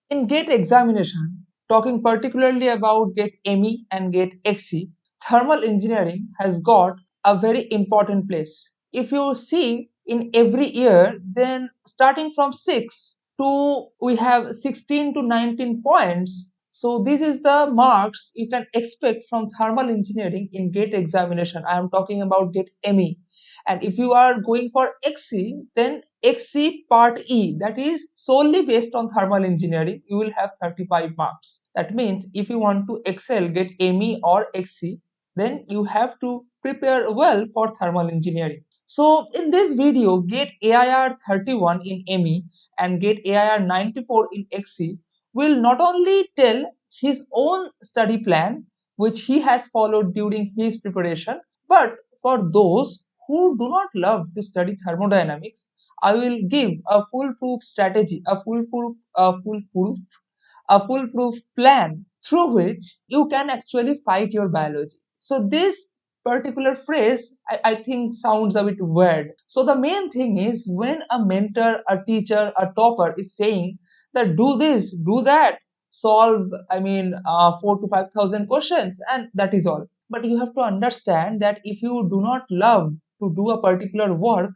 In GATE examination, talking particularly about GATE ME and GATE XE, thermal engineering has got a very important place. If you see in every year, then starting from 6 to we have 16 to 19 points. So this is the marks you can expect from thermal engineering in GATE examination. I am talking about GATE ME. And if you are going for XE, then XE Part E, that is solely based on thermal engineering, you will have 35 marks. That means if you want to excel, get ME or XE, then you have to prepare well for thermal engineering. So in this video, get AIR 31 in ME and get AIR 94 in XE will not only tell his own study plan, which he has followed during his preparation, but for those who do not love to study thermodynamics, I will give a foolproof strategy, a foolproof plan through which you can actually fight your biology. So this particular phrase I think sounds a bit weird. So the main thing is when a mentor, a teacher, a topper is saying that do this, do that, solve 4 to 5,000 questions and that is all. But you have to understand that if you do not love to do a particular work,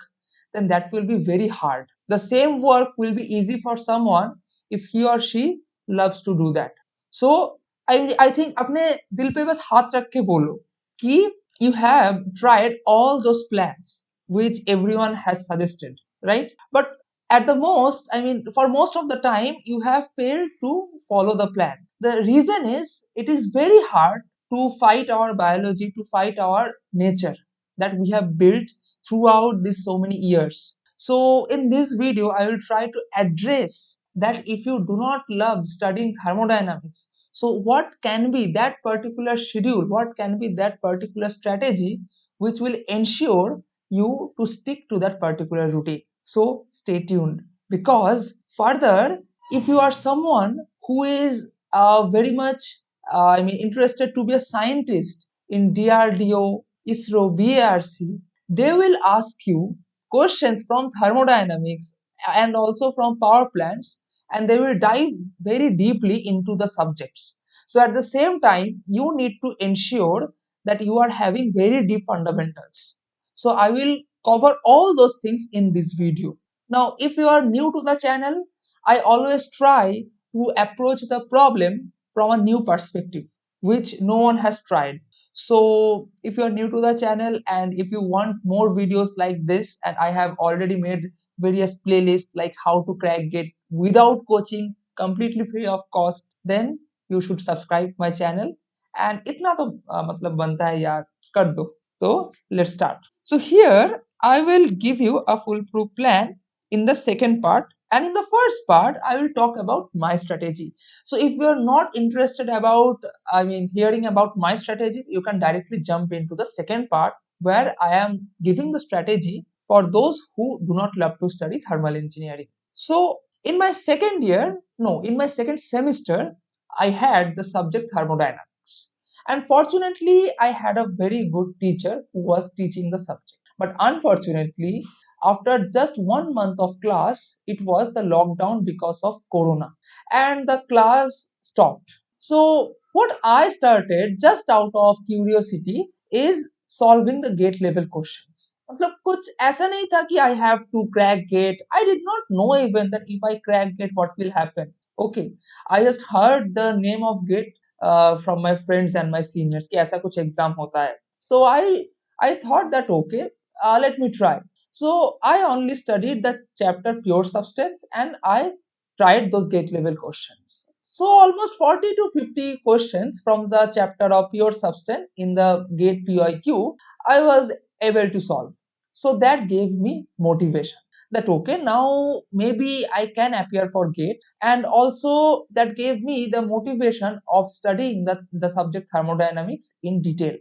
then that will be very hard. The same work will be easy for someone if he or she loves to do that. So I think अपने दिल पे बस हाथ रख के बोलो कि you have tried all those plans which everyone has suggested, right? But at the most, for most of the time, you have failed to follow the plan. The reason is it is very hard to fight our biology, to fight our nature that we have built throughout these so many years. So in this video, I will try to address that if you do not love studying thermodynamics, so what can be that particular schedule, what can be that particular strategy which will ensure you to stick to that particular routine. So stay tuned because further, if you are someone who is very much interested to be a scientist in DRDO, ISRO, BARC, they will ask you questions from thermodynamics and also from power plants, and they will dive very deeply into the subjects. So at the same time, you need to ensure that you are having very deep fundamentals. So I will cover all those things in this video. Now, if you are new to the channel, I always try to approach the problem from a new perspective, which no one has tried. So if you are new to the channel and if you want more videos like this, and I have already made various playlists like how to crack GATE without coaching, completely free of cost, then you should subscribe my channel. And इतना तो मतलब बनता है यार, कर दो. So let's start. So here I will give you a foolproof plan in the second part, and in the first part I will talk about my strategy. So if you are not interested about hearing about my strategy, you can directly jump into the second part where I am giving the strategy for those who do not love to study thermal engineering. So in my second year, no, in my second semester, I had the subject thermodynamics. And fortunately, I had a very good teacher who was teaching the subject. But unfortunately, after just 1 month of class, it was the lockdown because of Corona, and the class stopped. So, what I started just out of curiosity is solving the gate level questions. मतलब कुछ ऐसा नहीं था कि I have to crack gate. I did not know even that if I crack gate, what will happen. Okay, I just heard the name of gate from my friends and my seniors कि ऐसा कुछ exam होता है. So I thought that okay, let me try. So I only studied the chapter pure substance and I tried those gate level questions. So almost 40 to 50 questions from the chapter of pure substance in the gate PIQ I was able to solve. So that gave me motivation that okay, now maybe I can appear for gate, and also that gave me the motivation of studying the subject thermodynamics in detail.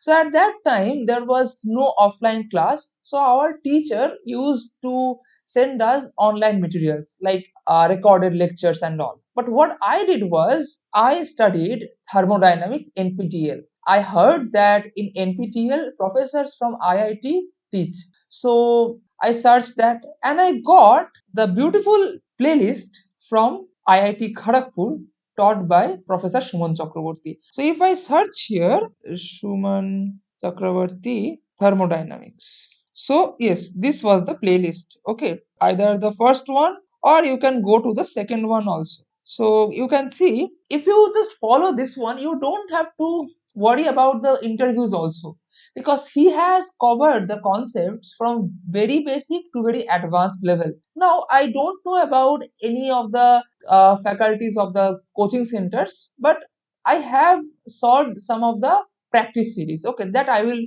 So at that time, there was no offline class. So our teacher used to send us online materials like recorded lectures and all. But what I did was I studied thermodynamics NPTEL. I heard that in NPTEL, professors from IIT teach. So I searched that and I got the beautiful playlist from IIT Kharagpur, taught by Professor Suman Chakraborty. So if I search here, Suman Chakraborty Thermodynamics. So yes, this was the playlist. Okay, either the first one or you can go to the second one also. So you can see if you just follow this one, you don't have to worry about the interviews also, because he has covered the concepts from very basic to very advanced level. Now I don't know about any of the faculties of the coaching centers, but I have solved some of the practice series. Okay, that I will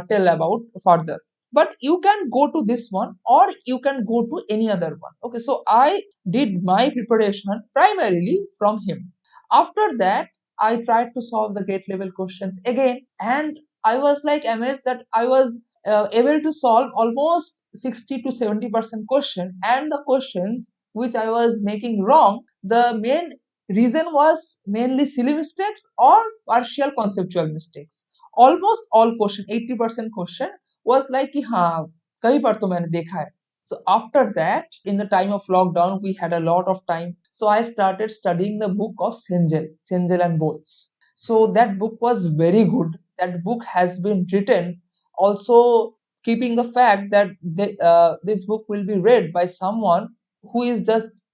tell about further. But you can go to this one or you can go to any other one. Okay, so I did my preparation primarily from him. After that, I tried to solve the gate level questions again, and I was like amazed that I was able to solve almost 60 to 70% question, and the questions which I was making wrong, the main reason was mainly silly mistakes or partial conceptual mistakes. Almost all question, 80% question was like कि हाँ कहीं पर तो मैंने देखा है. So after that, in the time of lockdown, we had a lot of time. So I started studying the book of Sengel and Bowles. So that book was very good. That book has been written also keeping the fact that this book will be read by someone who is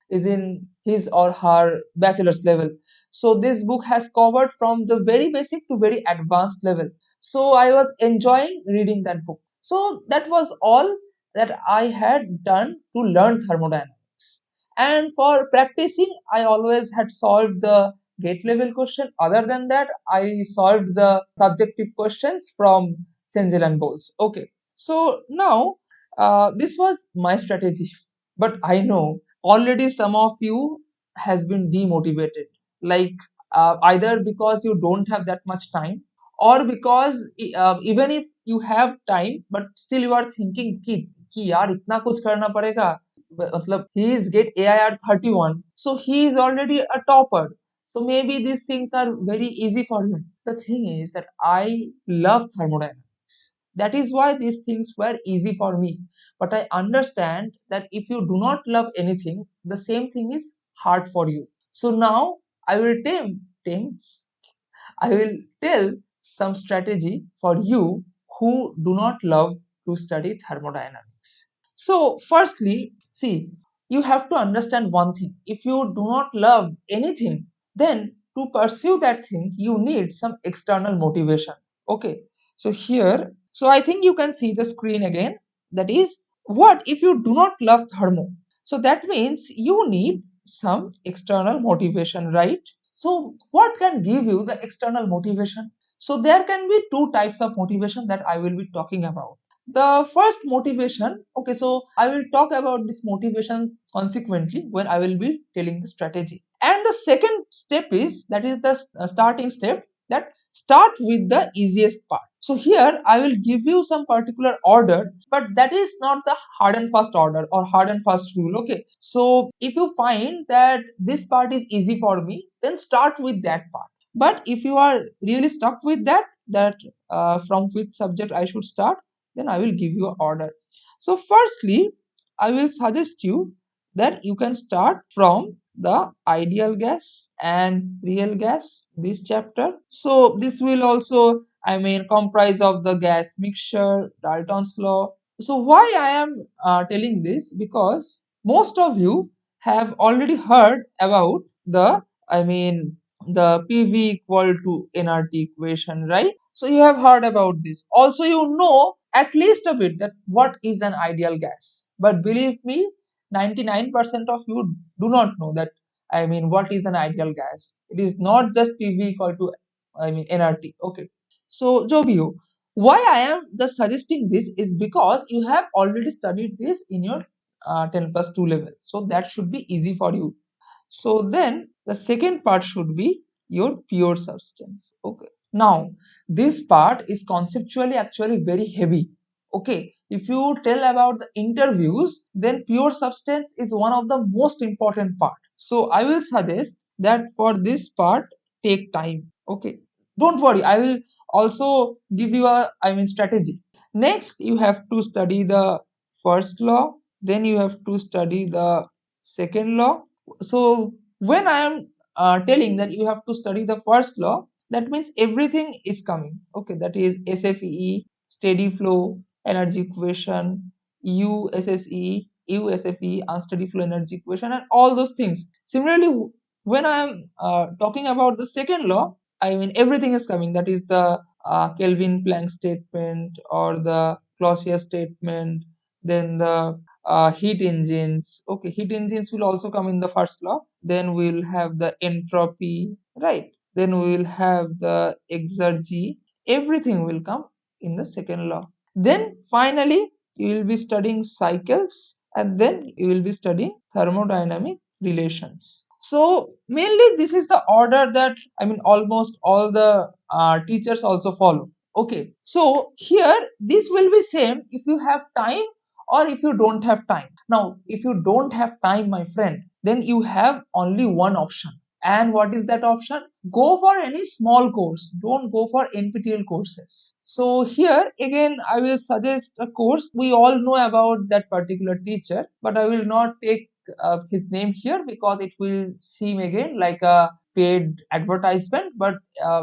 in his or her bachelor's level. So this book has covered from the very basic to very advanced level. So I was enjoying reading that book. So that was all that I had done to learn thermodynamics. And for practicing, I always had solved the gate level question. Other than that, I solved the subjective questions from Sengel and Bowles. Okay, so now this was my strategy, but I know already some of you has been demotivated, like either because you don't have that much time, or because even if you have time but still you are thinking कि यार इतना कुछ करना पड़ेगा. मतलब he is get AIR 31, so he is already a topper, so maybe these things are very easy for him. The thing is that I love thermodynamics, that is why these things were easy for me. But I understand that if you do not love anything, the same thing is hard for you. So now I will I will tell some strategy for you who do not love to study thermodynamics. So, firstly, see, you have to understand one thing. If you do not love anything, then to pursue that thing, you need some external motivation. Okay, so here, so I think you can see the screen again. That is, what if you do not love thermo? So that means you need some external motivation, right? So, what can give you the external motivation? So, there can be two types of motivation that I will be talking about. The first motivation, okay, so I will talk about this motivation consequently when I will be telling the strategy. And the second step is that is the starting step, that start with the easiest part. So here I will give you some particular order, but that is not the hard and fast order or hard and fast rule. Okay, so if you find that this part is easy for me, then start with that part. But if you are really stuck with that from which subject I should start, then I will give you an order. So firstly, I will suggest you that you can start from the ideal gas and real gas, this chapter. So this will also, I mean, comprise of the gas mixture, Dalton's law. So why I am telling this? Because most of you have already heard about the, I mean, the PV equal to nRT equation, right? So you have heard about this. Also, you know at least a bit that what is an ideal gas. But believe me, 99% of you do not know that. I mean, what is an ideal gas? It is not just PV equal to, I mean, nRT. Okay. So, जो भी हो, why I am just suggesting this is because you have already studied this in your 10 plus 2 level. So that should be easy for you. So then the second part should be your pure substance. Okay. Now this part is conceptually actually very heavy. Okay. If you tell about the interviews, then pure substance is one of the most important part. So I will suggest that for this part, take time. Okay. Don't worry. I will also give you a, I mean, strategy. Next, you have to study the first law. Then you have to study the second law. So when I am telling that you have to study the first law, that means everything is coming. Okay, that is SFE, steady flow energy equation, USSE, USFE, unsteady flow energy equation, and all those things. Similarly, when I am talking about the second law, I mean everything is coming. That is the Kelvin Planck statement or the Clausius statement, then the heat engines. Okay, heat engines will also come in the first law. Then we'll have the entropy, right? Then we will have the exergy. Everything will come in the second law. Then finally you will be studying cycles, and then you will be studying thermodynamic relations. So mainly this is the order that, I mean, almost all the teachers also follow. Okay, so here this will be same if you have time or if you don't have time. Now if you don't have time, my friend, then you have only one option. And what is that option? Go for any small course. Don't go for NPTEL courses. So here again I will suggest a course. We all know about that particular teacher, but I will not take his name here because it will seem again like a paid advertisement, but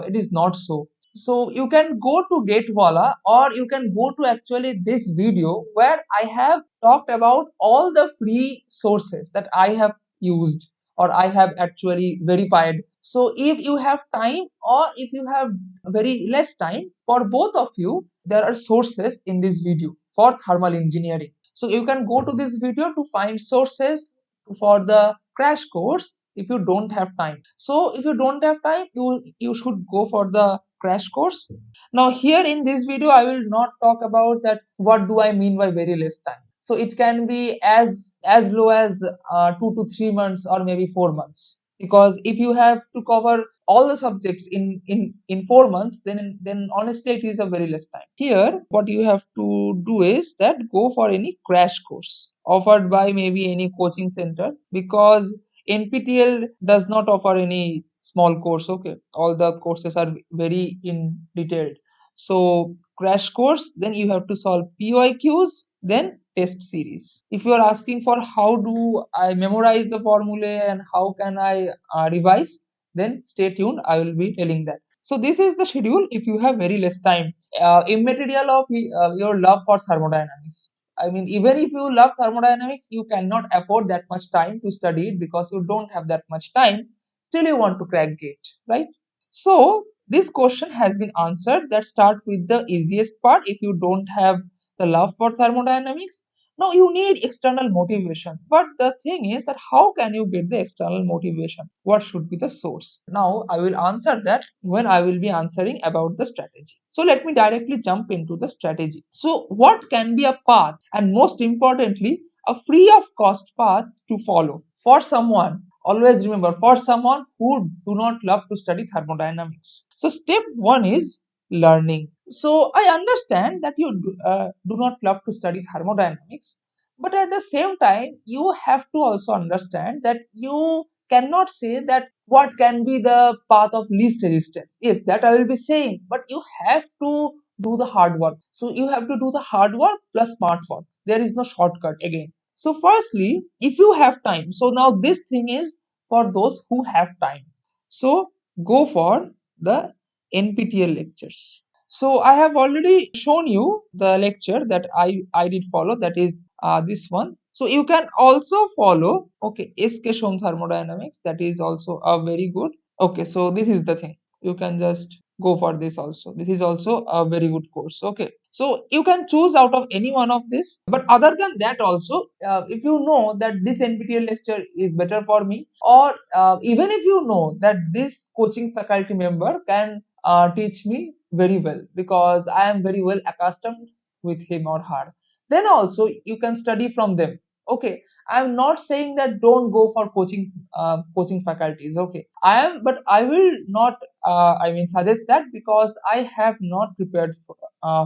it is not so. So you can go to Gatewala, or you can go to actually this video where I have talked about all the free sources that I have used or I have actually verified. So if you have time or if you have very less time, for both of you, there are sources in this video for thermal engineering. So you can go to this video to find sources for the crash course if you don't have time. So if you don't have time, you should go for the crash course. Now here in this video I will not talk about that what do I mean by very less time. So it can be as low as 2 to 3 months or maybe 4 months, because if you have to cover all the subjects in 4 months, then honestly it is a very less time. Here what you have to do is that go for any crash course offered by maybe any coaching center, because NPTEL does not offer any small course. Okay, all the courses are very in detailed. So crash course, then you have to solve PYQs, then test series. If you are asking for how do I memorize the formulae and how can I revise, then stay tuned, I will be telling that. So this is the schedule if you have very less time. Immaterial of your love for thermodynamics. I mean, even if you love thermodynamics, you cannot afford that much time to study it because you don't have that much time. Still, you want to crack GATE, right? So, this question has been answered. Let's start with the easiest part. If you don't have the love for thermodynamics, now you need external motivation. But the thing is that how can you get the external motivation? What should be the source? Now I will answer that when I will be answering about the strategy. So let me directly jump into the strategy. So what can be a path, and most importantly, a free of cost path to follow for someone? Always remember, for someone who do not love to study thermodynamics. So step one is learning. So I understand that you do not love to study thermodynamics, but at the same time, you have to also understand that you cannot say that what can be the path of least resistance. Yes, that I will be saying, but you have to do the hard work. So you have to do the hard work plus smart work. There is no shortcut again. So firstly, if you have time, so now this thing is for those who have time. So go for the NPTEL lectures. So I have already shown you the lecture that I did follow, that is this one. So you can also follow, okay, SK thermodynamics, that is also a very good. Okay, so this is the thing. You can just go for this also. This is also a very good course. Okay, so you can choose out of any one of this. But other than that also, if you know that this NPTEL lecture is better for me, or even if you know that this coaching faculty member can teach me very well because I am very well accustomed with him or her, then also you can study from them. Okay, I'm not saying that don't go for coaching faculties. Okay, I am, but I will not I mean suggest that because I have not prepared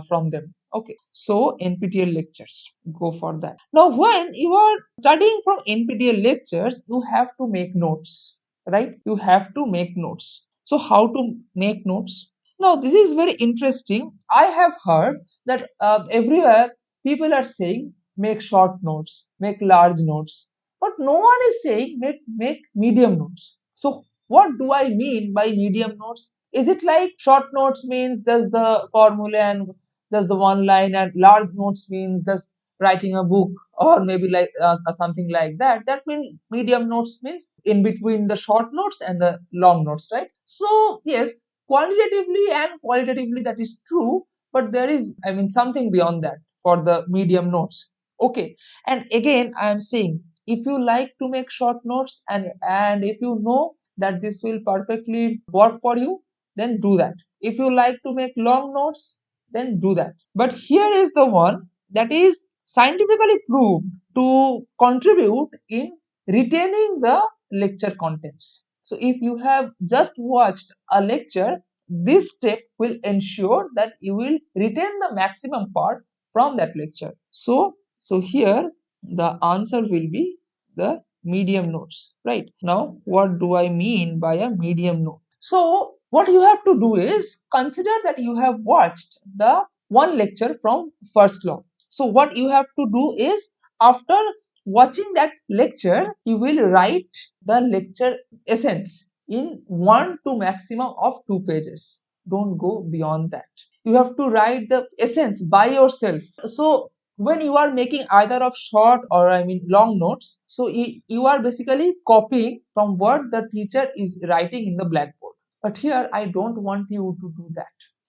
from them. Okay, so NPTEL lectures, go for that. Now when you are studying from NPTEL lectures, you have to make notes, right? You have to make notes. So how to make notes? Now this is very interesting. I have heard that everywhere people are saying make short notes, make large notes. but no one is saying make medium notes. So what do I mean by medium notes? Is it like short notes means just the formula and just the one line, and large notes means just writing a book, or maybe like something like that? That means medium notes means in between the short notes and the long notes, right? So yes, quantitatively and qualitatively that is true, but there is, I mean, something beyond that for the medium notes. Okay, and again I am saying, if you like to make short notes, and if you know that this will perfectly work for you, then do that. If you like to make long notes, then do that. But here is the one that is scientifically proved to contribute in retaining the lecture contents. So if you have just watched a lecture, this step will ensure that you will retain the maximum part from that lecture. So here the answer will be the medium notes, right? Now what do I mean by a medium note? So what you have to do is consider that you have watched the one lecture from first law. So what you have to do is, after watching that lecture, you will write the lecture essence in 1 to maximum of 2 pages. Don't go beyond that. You have to write the essence by yourself. So when you are making either of short or, I mean, long notes, so you are basically copying from what the teacher is writing in the blackboard. But here I don't want you to do that.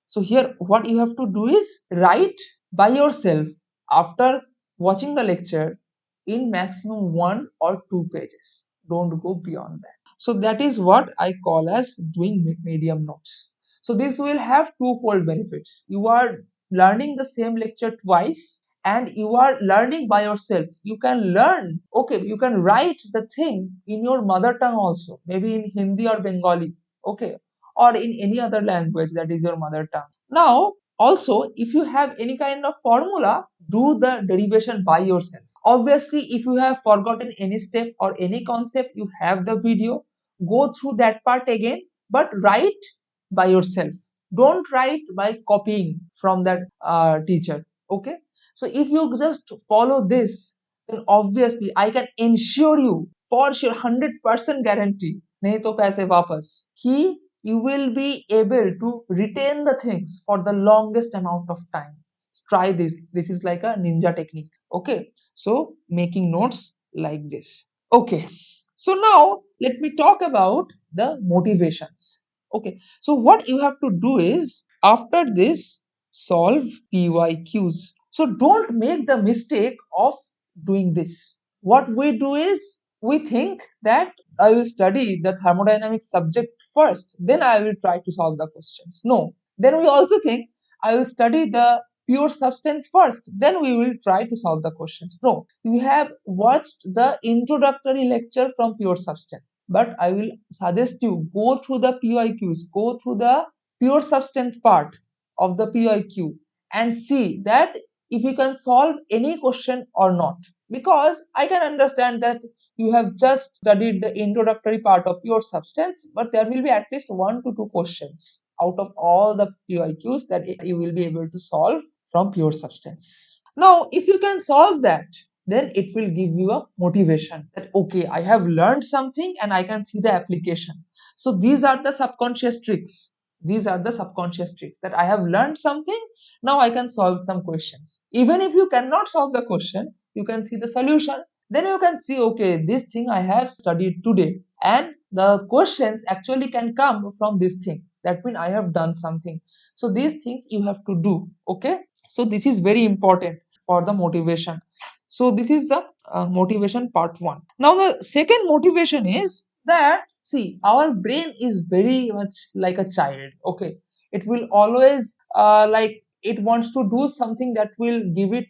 So here what you have to do is write by yourself after watching the lecture in maximum 1 or 2 pages. Don't go beyond that. So that is what I call as doing medium notes. So this will have twofold benefits. You are learning the same lecture twice, and you are learning by yourself. You can learn, okay, you can write the thing in your mother tongue also, maybe in Hindi or Bengali, okay, or in any other language that is your mother tongue. Now, also, if you have any kind of formula, do the derivation by yourself. Obviously, if you have forgotten any step or any concept, you have the video, go through that part again, but write by yourself. Don't write by copying from that teacher. Okay, so if you just follow this, then obviously I can ensure you for sure 100% guarantee, nahi to paise wapas, ki you will be able to retain the things for the longest amount of time. Try this. This is like a ninja technique. Okay, so making notes like this. Okay, so now let me talk about the motivations. Okay, so what you have to do is, after this, solve PYQs. So don't make the mistake of doing this. What we do is, we think that I will study the thermodynamics subject first, then I will try to solve the questions. No. Then we also think I will study the pure substance first, then we will try to solve the questions. No. You have watched the introductory lecture from pure substance, but I will suggest you go through the PYQs, go through the pure substance part of the PYQ, and see that if you can solve any question or not. Because I can understand that you have just studied the introductory part of pure substance, but there will be at least 1 to 2 questions out of all the PYQs that you will be able to solve from pure substance. Now, if you can solve that, then it will give you a motivation that, okay, I have learned something and I can see the application. So these are the subconscious tricks. These are the subconscious tricks that I have learned something. Now I can solve some questions. Even if you cannot solve the question, you can see the solution. Then you can see, okay, this thing I have studied today, and the questions actually can come from this thing. That means I have done something. So these things you have to do. Okay, so this is very important for the motivation. So this is the motivation part 1. Now the second motivation is that, see, our brain is very much like a child. Okay, it will always like, it wants to do something that will give it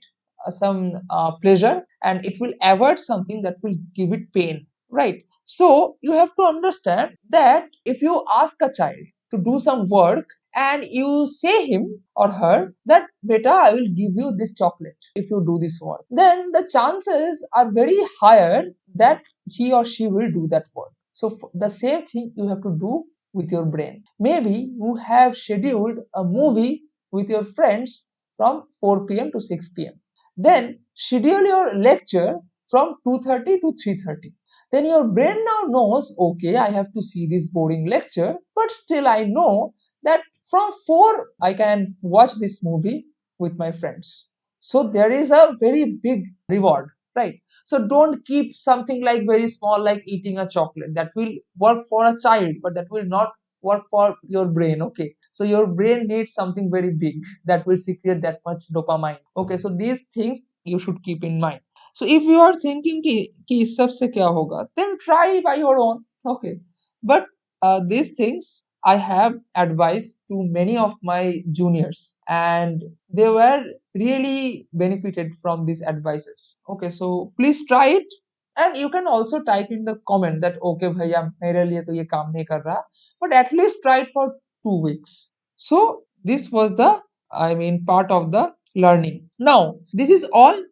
some pleasure, and it will avoid something that will give it pain, right? So you have to understand that if you ask a child to do some work, and you say him or her that, beta, I will give you this chocolate if you do this work, then the chances are very higher that he or she will do that work. So the same thing you have to do with your brain. Maybe you have scheduled a movie with your friends from 4 p.m. to 6 p.m. Then schedule your lecture from 2:30 to 3:30. Then your brain now knows, okay, I have to see this boring lecture, but still I know that from 4 I can watch this movie with my friends. So there is a very big reward, right? So don't keep something like very small, like eating a chocolate. That will work for a child, but that will not work for your brain. Okay, so your brain needs something very big that will secrete that much dopamine. Okay, so these things you should keep in mind. So if you are thinking कि इस सब से क्या होगा, then try by your own. Okay, but these things I have advised to many of my juniors, and they were really benefited from these advices. Okay, so please try it, and you can also type in the comment that okay भैया मेरे लिए तो ये काम नहीं कर रहा, but at least try it for 2 weeks. So this was the, I mean, part of the learning. Now this is all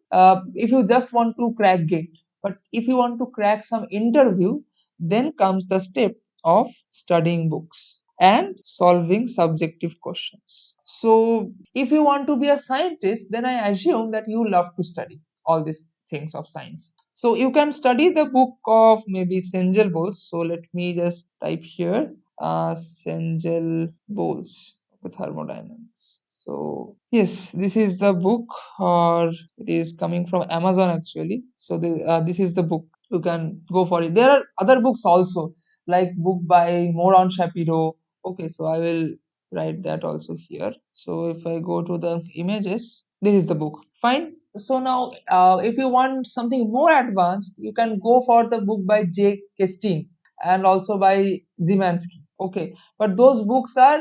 if you just want to crack gate, but if you want to crack some interview, then comes the step of studying books and solving subjective questions. So, if you want to be a scientist, then I assume that you love to study all these things of science. So, you can study the book of maybe Sengel Bowles. So, let me just type here Sengel Bowles, Thermodynamics. So, yes, this is the book, or it is coming from Amazon actually. So, this is the book. You can go for it. There are other books also, like book by Moran Shapiro. Okay, so I will write that also here. So if I go to the images, this is the book. Fine. So now, if you want something more advanced, you can go for the book by J. Kestin and also by Zimansky. Okay, but those books are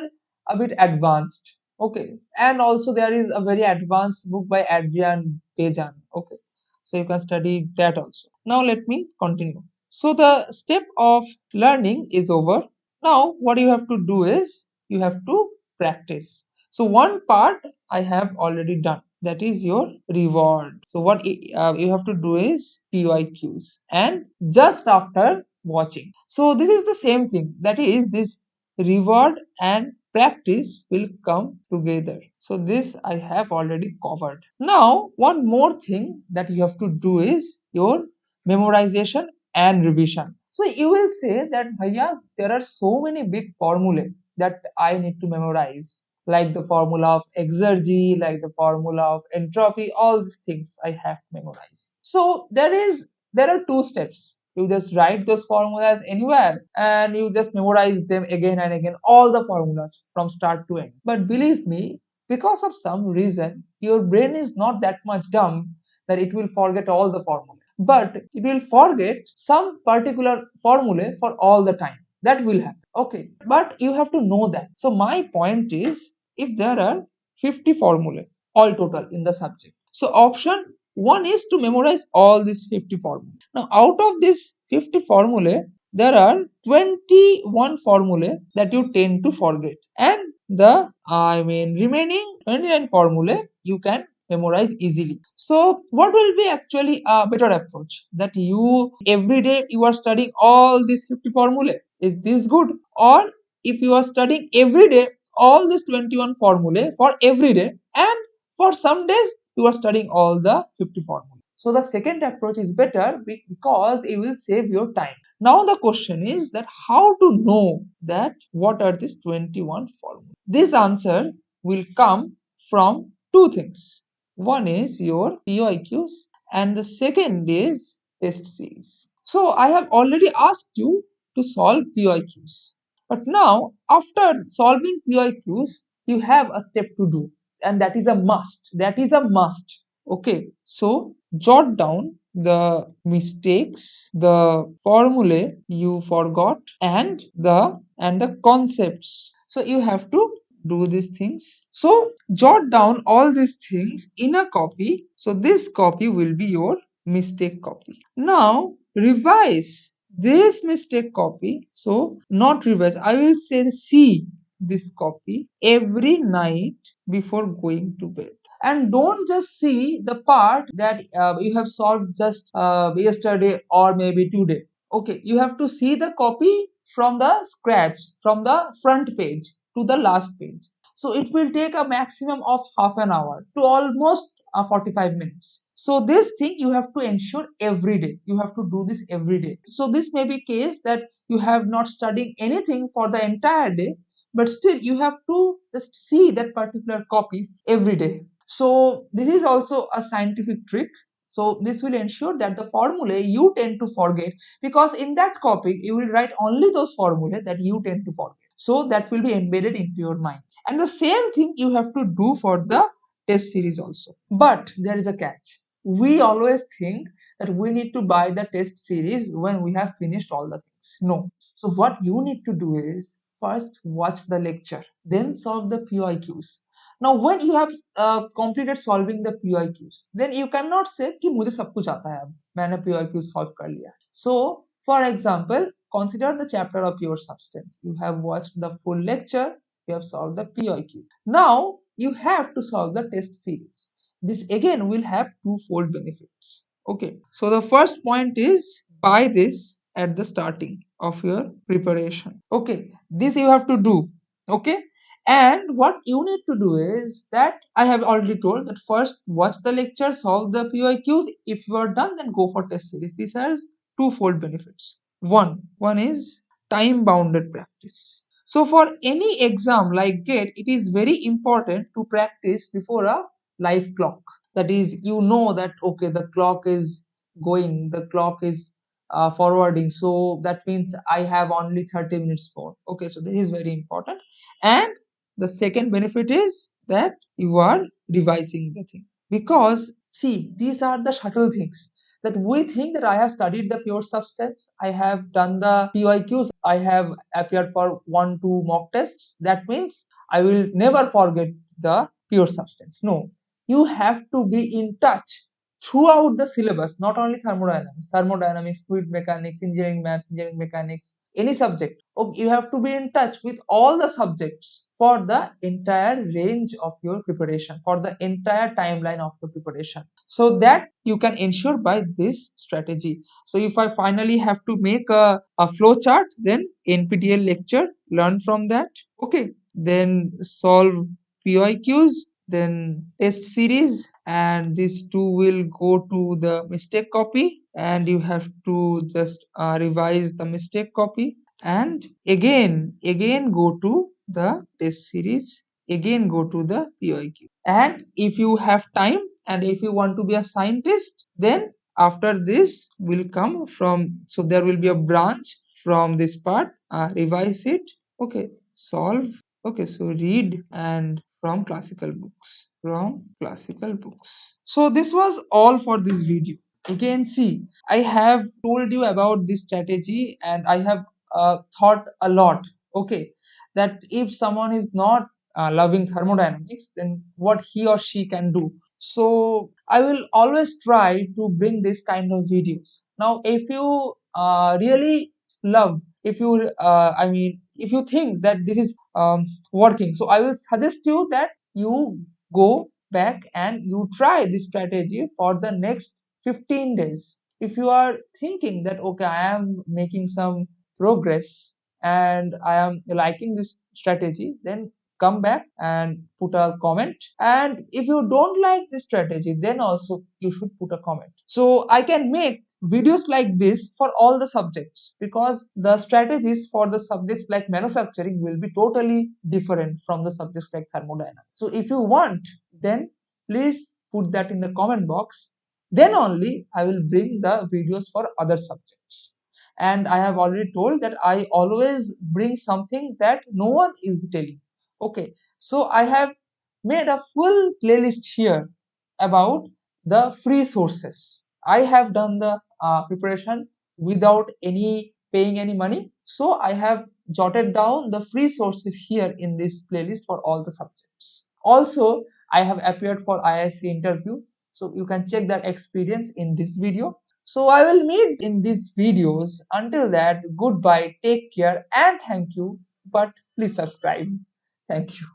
a bit advanced. Okay, and also there is a very advanced book by Adrian Bejan. Okay, so you can study that also. Now let me continue. So the step of learning is over. Now what you have to do is you have to practice. So one part I have already done, that is your reward. So what you have to do is PYQs, and just after watching. So this is the same thing, that is this reward and practice will come together. So this I have already covered. Now one more thing that you have to do is your memorization and revision. So you will say that bhaiya, there are so many big formulae that I need to memorize, like the formula of exergy, like the formula of entropy, all these things I have memorized. So there are two steps. You just write those formulas anywhere and you just memorize them again and again, all the formulas from start to end. But believe me, because of some reason, your brain is not that much dumb that it will forget all the formulas, but it will forget some particular formula for all the time. That will happen. Okay, but you have to know that. So my point is, if there are 50 formulae all total in the subject, so option one is to memorize all these 50 formulae. Now out of these 50 formulae, there are 21 formulae that you tend to forget, and the remaining 29 formulae you can memorize easily. So what will be actually a better approach, that you every day you are studying all these 50 formulae? Is this good? Or if you are studying every day all these 21 formulae for every day, and for some days you are studying all the 50 formulae? So the second approach is better because it will save your time. Now the question is that how to know that what are these 21 formulas? This answer will come from two things. One is your POIQs and the second is test series. So I have already asked you to solve POIQs. But now after solving POIQs, you have a step to do, and that is a must. That is a must. Okay, so jot down the mistakes, the formulae you forgot, and the concepts. So you have to do these things. So jot down all these things in a copy. So this copy will be your mistake copy. Now revise this mistake copy. So not revise, I will say see this copy every night before going to bed. And don't just see the part that you have solved just yesterday or maybe today. Okay, you have to see the copy from the scratch, from the front page to the last page. So it will take a maximum of half an hour to almost 45 minutes. So this thing you have to ensure every day. You have to do this every day. So this may be case that you have not studied anything for the entire day, but still you have to just see that particular copy every day. So this is also a scientific trick. So this will ensure that the formulae you tend to forget, because in that copy you will write only those formulae that you tend to forget. So that will be embedded into your mind. And the same thing you have to do for the test series also. But there is a catch. We always think that we need to buy the test series when we have finished all the things. No. So what you need to do is first watch the lecture, then solve the PYQs. Now when you have completed solving the PYQs, then you cannot say कि मुझे सब कुछ आता है, अब मैंने PYQs solve कर लिया. So for example, consider the chapter of pure substance. You have watched the full lecture, you have solved the PYQ. Now you have to solve the test series. This again will have twofold benefits. Okay, so the first point is buy this at the starting of your preparation. Okay, this you have to do. Okay, and what you need to do is that I have already told that first watch the lecture, solve the PYQs. If you are done, then go for test series. This has twofold benefits. One is time bounded practice. So for any exam like GATE, it is very important to practice before a live clock. That is, you know that okay, the clock is going, the clock is forwarding. So that means I have only 30 minutes more. Okay, so this is very important. And the second benefit is that you are revising the thing. Because see, these are the subtle things that we think that I have studied the pure substance, I have done the PYQs, I have appeared for 1-2 mock tests. That means I will never forget the pure substance. No, you have to be in touch throughout the syllabus, not only thermodynamics, fluid mechanics, engineering maths, engineering mechanics, any subject. Okay, you have to be in touch with all the subjects for the entire range of your preparation, for the entire timeline of your preparation. So that you can ensure by this strategy. So if I finally have to make a flow chart, then NPTEL lecture, learn from that. Okay, then solve PYQs, then test series, and these two will go to the mistake copy, and you have to just revise the mistake copy, and again go to the test series, again go to the PYQ. And if you have time and if you want to be a scientist, then after this will come from, so there will be a branch from this part, revise it, okay, solve, okay, so read, and from classical books, so this was all for this video. Again, see, I have told you about this strategy, and I have thought a lot, okay, that if someone is not loving thermodynamics, then what he or she can do. So I will always try to bring this kind of videos. Now if you really love, if you I mean, if you think that this is working, so I will suggest you that you go back and you try this strategy for the next 15 days. If you are thinking that okay, I am making some progress and I am liking this strategy, then come back and put a comment. And if you don't like this strategy, then also you should put a comment, so I can make videos like this for all the subjects, because the strategies for the subjects like manufacturing will be totally different from the subjects like thermodynamics. So if you want, then please put that in the comment box, then only I will bring the videos for other subjects. And I have already told that I always bring something that no one is telling. Okay, so I have made a full playlist here about the free sources. I have done the preparation without any paying any money, so I have jotted down the free sources here in this playlist for all the subjects. Also, I have appeared for IISc interview, so you can check that experience in this video. So I will meet in these videos. Until that, goodbye, take care, and thank you. But please subscribe. Thank you.